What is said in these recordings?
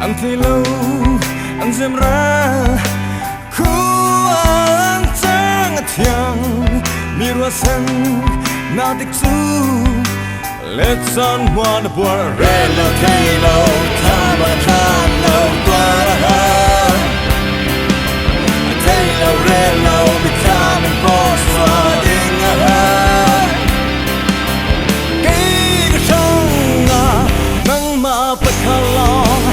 Ăn thì lâu ăn dêm ra khu ăn trăng thiang mi rua sen na tích su let's on one board relocate kama kano para Taylor Relo becoming boss riding ahead Kay song nang mapakalong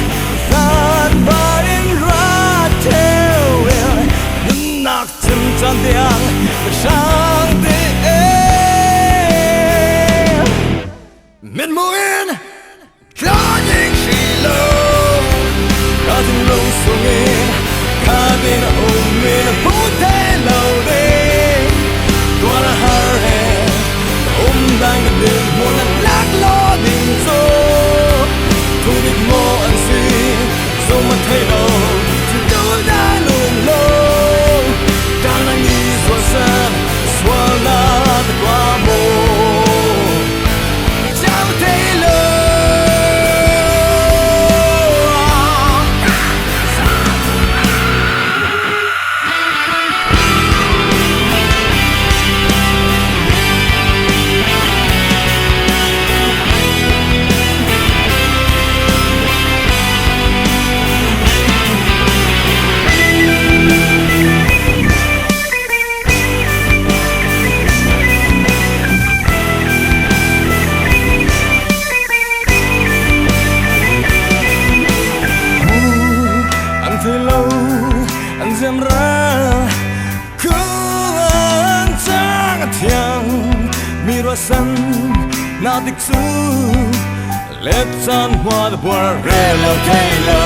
that buying right tail knock tim chan diang sang the air mid moon flying she low cutting low swinging cutting in hotel loading gonna hurry dang the moon and black loading so to be more and see so my table to do that low down on knees was swallow the guamo Jam Taylor anh dèm ra cứ anh trăng thiang mi rua san na tích su let's on what the world relocate